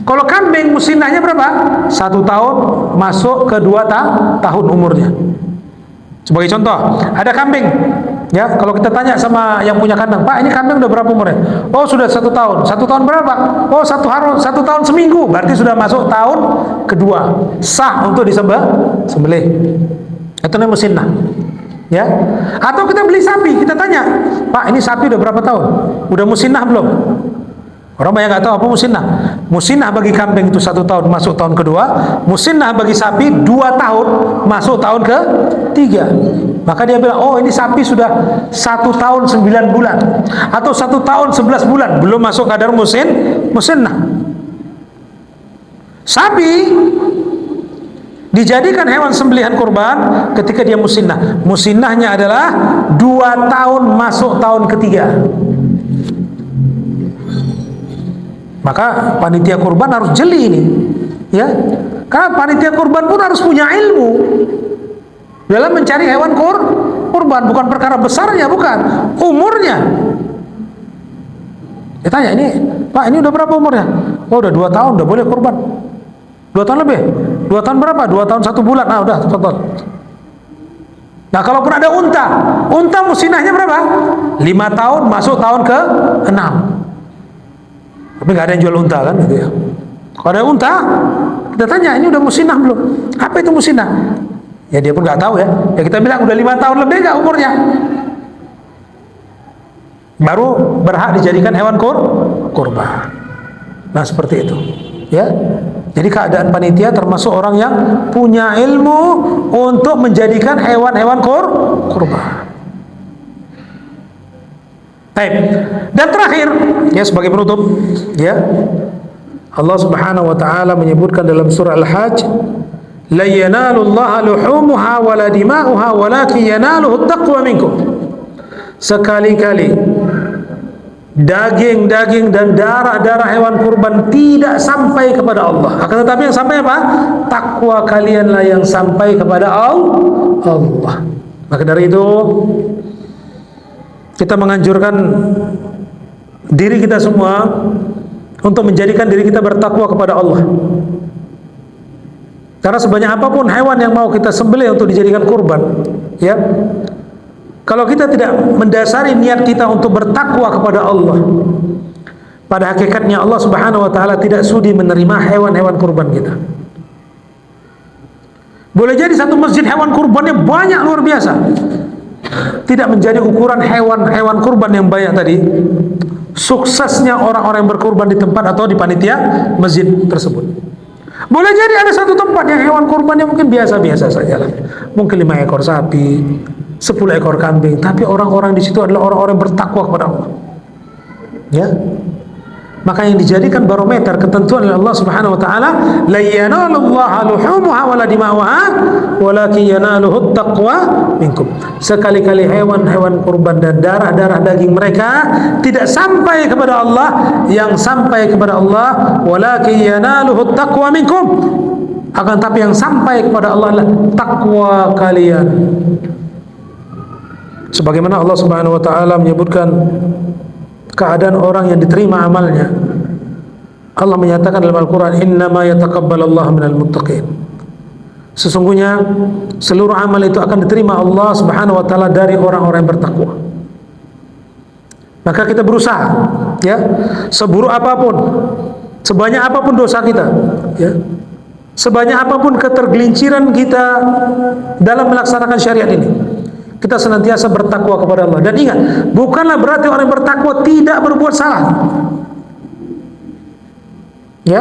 Kalau kambing musinnahnya berapa? 1 tahun masuk ke 2 tahun umurnya. Sebagai contoh, ada kambing, ya, kalau kita tanya sama yang punya kandang, Pak, ini kambing udah berapa umurnya? Oh, sudah 1 tahun. 1 tahun berapa? Oh, 1 tahun seminggu. Berarti sudah masuk tahun kedua, sah untuk disembelih. Itu namanya musinnah, ya. Atau kita beli sapi, kita tanya, Pak, ini sapi udah berapa tahun? Udah musinnah belum? Orang banyak nggak tahu apa musinnah. Musinnah bagi kambing itu 1 tahun masuk tahun kedua. Musinnah bagi sapi 2 tahun masuk tahun ke-3. Maka dia bilang, oh, ini sapi sudah 1 tahun 9 bulan atau 1 tahun 11 bulan belum masuk kadar musinnah. Sapi dijadikan hewan sembelihan kurban ketika dia musinnah. Musinnahnya adalah 2 tahun masuk tahun ketiga. Maka panitia kurban harus jeli ini, ya. Karena panitia kurban pun harus punya ilmu dalam mencari hewan kurban. Bukan perkara besarnya, bukan, umurnya. Ditanya, ini Pak, ini udah berapa umurnya? Oh, udah 2 tahun, udah boleh kurban. 2 tahun lebih? 2 tahun berapa? 2 tahun 1 bulan. Ah, udah, tonton. Nah, kalaupun ada unta musinnahnya berapa? 5 tahun masuk tahun ke-6. Tapi nggak ada yang jual unta kan, gitu ya. Kalau ada unta, kita tanya, ini udah musinnah belum? Apa itu musinnah? Ya dia pun nggak tahu, ya. Ya kita bilang udah 5 tahun lebih nggak umurnya, baru berhak dijadikan hewan kurban. Nah, seperti itu, ya. Jadi keadaan panitia termasuk orang yang punya ilmu untuk menjadikan hewan-hewan kurban. Baik. Dan terakhir, ya, sebagai penutup, ya, Allah Subhanahu wa taala menyebutkan dalam surah Al-Hajj, la yanalullaha luhumuha wala dima'uha walakin yanaluhu taqwa minkum. Sekali-kali daging dan darah hewan kurban tidak sampai kepada Allah. Akan tetapi yang sampai apa? Takwa kalianlah yang sampai kepada Allah. Maka dari itu kita menganjurkan diri kita semua untuk menjadikan diri kita bertakwa kepada Allah. Karena sebanyak apapun hewan yang mau kita sembelih untuk dijadikan kurban, ya, kalau kita tidak mendasari niat kita untuk bertakwa kepada Allah, pada hakikatnya Allah Subhanahu wa taala tidak sudi menerima hewan-hewan kurban kita. Boleh jadi satu masjid hewan kurbannya banyak luar biasa, tidak menjadi ukuran hewan kurban yang banyak tadi suksesnya orang-orang yang berkurban di tempat atau di panitia masjid tersebut. Boleh jadi ada satu tempat yang hewan kurbannya mungkin biasa-biasa saja lah. Mungkin 5 ekor sapi, 10 ekor kambing, tapi orang-orang di situ adalah orang-orang bertakwa kepada Allah. Ya. Maka yang dijadikan barometer ketentuan oleh Allah Subhanahu wa taala, la yanalullaha luhumuha wala dima'uha walakin yanaluhut taqwa minkum. Sekali-kali hewan-hewan kurban dan darah-darah daging mereka tidak sampai kepada Allah, yang sampai kepada Allah walakin yanaluhut taqwa minkum. Akan tapi yang sampai kepada Allah adalah takwa kalian. Sebagaimana Allah Subhanahu wa taala menyebutkan keadaan orang yang diterima amalnya. Allah menyatakan dalam Al-Quran, innama yataqabbalallahu minal muttaqin. Sesungguhnya seluruh amal itu akan diterima Allah Subhanahu wa taala dari orang-orang yang bertakwa. Maka kita berusaha, ya, seburuk apapun, sebanyak apapun dosa kita, ya, sebanyak apapun ketergelinciran kita dalam melaksanakan syariat ini, kita senantiasa bertakwa kepada Allah. Dan ingat, bukanlah berarti orang yang bertakwa tidak berbuat salah. Ya.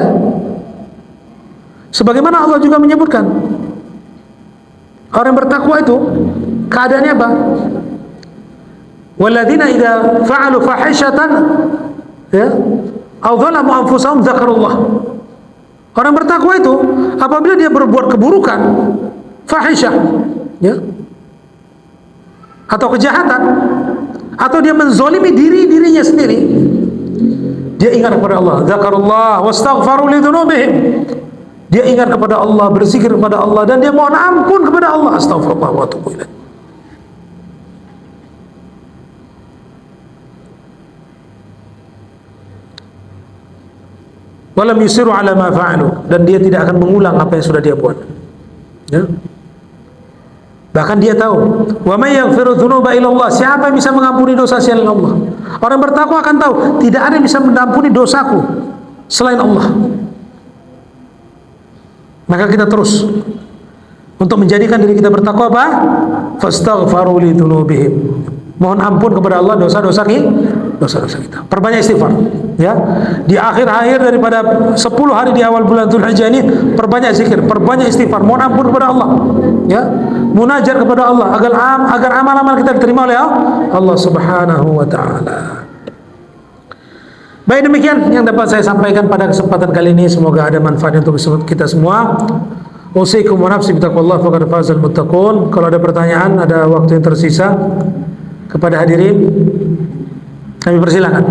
Sebagaimana Allah juga menyebutkan, orang yang bertakwa itu keadaannya apa? Walladzina idza fa'alu fahishatan, ya, aw dzalamu anfusahum dzakarullah. Orang bertakwa itu apabila dia berbuat keburukan, fahisyah, ya, atau kejahatan, atau dia menzolimi dirinya sendiri, dia ingat kepada Allah, dzakarullah wastaghfaru lidzunubihim. Dia ingat kepada Allah, berzikir kepada Allah, dan dia mohon ampun kepada Allah, astaghfirullah wa atubu ilaih. Walam yusiru ala ma fa'alu, dan dia tidak akan mengulang apa yang sudah dia buat. Ya. Bahkan dia tahu, wa may yaghfiru dzunuba illa Allah, siapa yang bisa mengampuni dosa selain Allah? Orang bertakwa akan tahu, tidak ada yang bisa mengampuni dosaku selain Allah. Maka kita terus untuk menjadikan diri kita bertakwa apa? Fastaghfaru li dzunubihim. Mohon ampun kepada Allah dosa-dosa kita. Perbanyak istighfar, ya. Di akhir-akhir daripada 10 hari di awal bulan Dzulhijjah ini, perbanyak zikir, perbanyak istighfar, mohon ampun kepada Allah, ya. Munajat kepada Allah agar amal-amal kita diterima oleh Allah Subhanahu wa taala. Baik, demikian yang dapat saya sampaikan pada kesempatan kali ini. Semoga ada manfaatnya untuk kita semua. Usikum wa nafsi bittaqwallah faqad fazal muttaqun. Kalau ada pertanyaan, ada waktu yang tersisa kepada hadirin, kami persilakan.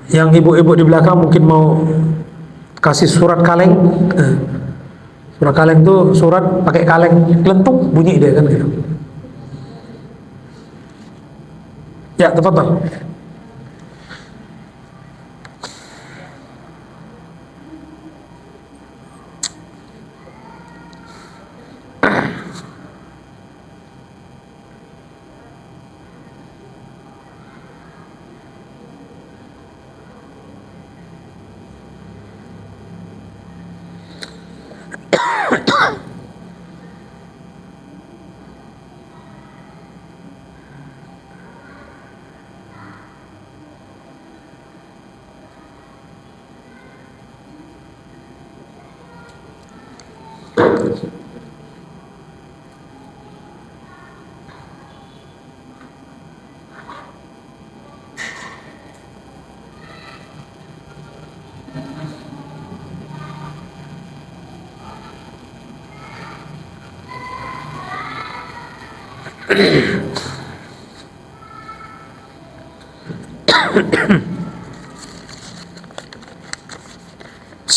Yang ibu-ibu di belakang mungkin mau kasih surat kaleng. Surat kaleng itu surat pakai kaleng lentung, bunyi dia kan gitu. Ya, tafadhal.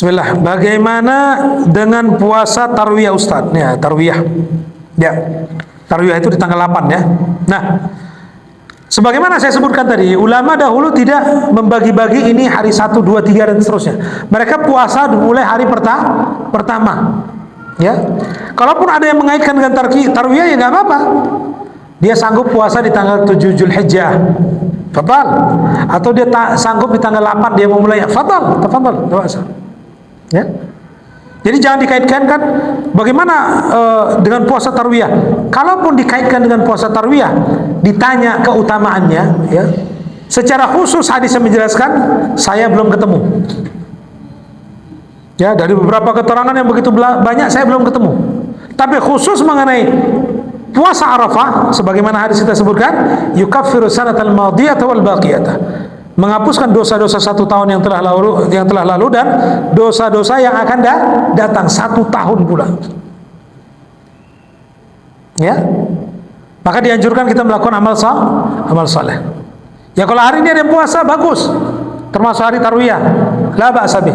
Bismillah. Bagaimana dengan puasa tarwiyah, Ustaz? Ya, tarwiyah. Ya. Tarwiyah itu di tanggal 8 ya. Nah, sebagaimana saya sebutkan tadi, ulama dahulu tidak membagi-bagi ini hari 1, 2, 3 dan seterusnya. Mereka puasa mulai hari pertama. Ya. Kalaupun ada yang mengaitkan dengan tarwiyah, ya nggak apa-apa. Dia sanggup puasa di tanggal 7 Dzulhijjah, fadal. Atau dia sanggup di tanggal 8 dia memulai, fadal, puasa. Ya. Jadi jangan dikaitkan kan bagaimana dengan puasa tarwiyah. Kalaupun dikaitkan dengan puasa tarwiyah, ditanya keutamaannya, ya. Secara khusus hadis yang menjelaskan, saya belum ketemu. Ya, dari beberapa keterangan yang begitu banyak saya belum ketemu. Tapi khusus mengenai puasa Arafah, sebagaimana hadis kita sebutkan, yukaffiru sanatal madiyata wal baqiyata, menghapuskan dosa-dosa 1 tahun yang telah lalu dan dosa-dosa yang akan datang 1 tahun pula. Ya, maka dianjurkan kita melakukan amal saleh. Ya, kalau hari ini ada yang puasa bagus, termasuk hari tarwiyah, la ba'sa bih,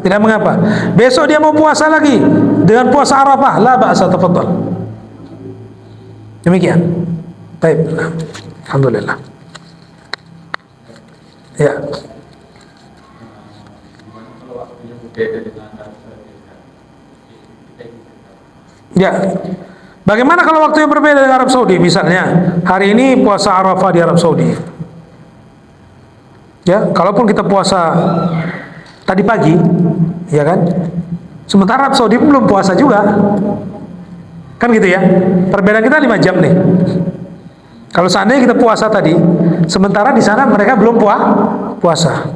tidak mengapa. Besok dia mau puasa lagi dengan puasa Arafah, la ba'sa, tafadhal. Demikian. Baik. Alhamdulillah. Ya. Ya. Bagaimana kalau waktu yang berbeda dengan Arab Saudi? Misalnya, hari ini puasa Arafah di Arab Saudi. Ya, kalaupun kita puasa tadi pagi, ya kan? Sementara Arab Saudi belum puasa juga. Kan gitu ya. Perbedaan kita 5 jam nih. Kalau seandainya kita puasa tadi, sementara di sana mereka belum puasa.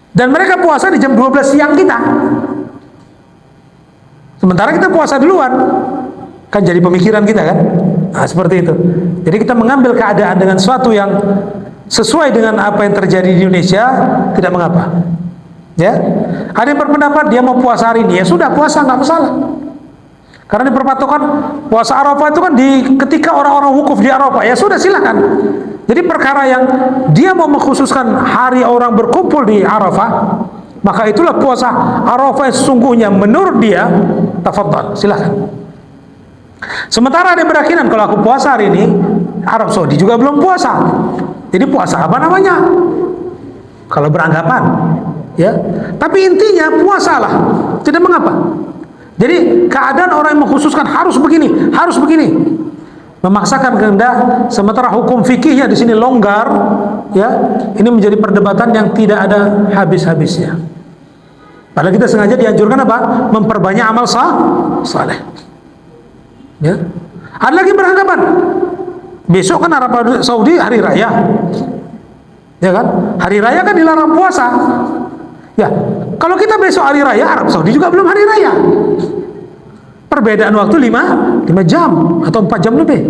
Dan mereka puasa di jam 12 siang kita. Sementara kita puasa duluan. Kan jadi pemikiran kita kan? Nah, seperti itu. Jadi kita mengambil keadaan dengan sesuatu yang sesuai dengan apa yang terjadi di Indonesia, tidak mengapa. Ya. Ada yang berpendapat dia mau puasa hari ini, ya sudah puasa, nggak masalah. Karena di perpatokan puasa Arafah itu kan ketika orang-orang wukuf di Arafah, ya sudah silakan. Jadi perkara yang dia mau mengkhususkan hari orang berkumpul di Arafah, maka itulah puasa Arafah yang sesungguhnya menurut dia, tafadhal, silakan. Sementara ada yang berkeyakinan kalau aku puasa hari ini, Arab Saudi juga belum puasa. Jadi puasa apa namanya? Kalau beranggapan, ya. Tapi intinya puasalah, tidak mengapa. Jadi keadaan orang yang mengkhususkan harus begini, memaksakan kehendak, sementara hukum fikihnya di sini longgar, ya. Ini menjadi perdebatan yang tidak ada habis-habisnya. Padahal kita sengaja dianjurkan apa? Memperbanyak amal saleh. Ya. Ada lagi beranggapan besok kan Arab Saudi hari raya, ya kan? Hari raya kan dilarang puasa. Ya, kalau kita besok hari raya, Arab Saudi juga belum hari raya. Perbedaan waktu 5 jam atau 4 jam lebih.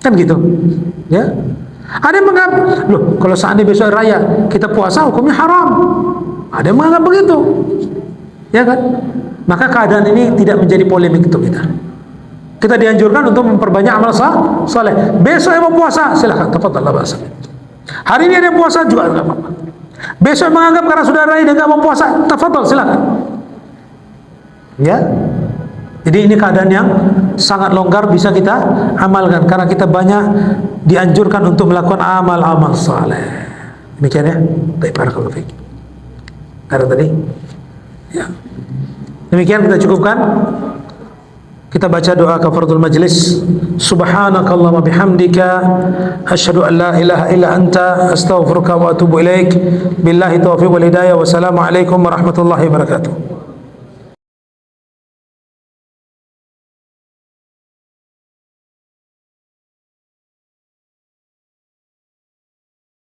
Kan gitu. Ya. Ada yang menganggap, loh, kalau seandainya besok hari raya kita puasa hukumnya haram. Ada yang menganggap begitu. Ya kan? Maka keadaan ini tidak menjadi polemik untuk kita. Kita dianjurkan untuk memperbanyak amal saleh. Besok yang mau puasa, silakan, tafadhal, bahasa. Hari ini ada yang puasa juga enggak apa-apa. Besok menganggap karena sudah raya dan enggak mau puasa, tafadhal, silakan. Ya. Jadi ini keadaan yang sangat longgar, bisa kita amalkan karena kita banyak dianjurkan untuk melakukan amal-amal saleh. Demikian ya. Baik, barakallahu fiik. Ada tadi? Ya. Demikian kita cukupkan. Kita baca doa kafaratul majlis. Subhanakallahumma bihamdika asyhadu an la ilaha illa anta astaghfiruka wa atubu ilaik. Billahi taufiq wal hidayah. Wassalamu alaikum warahmatullahi wabarakatuh.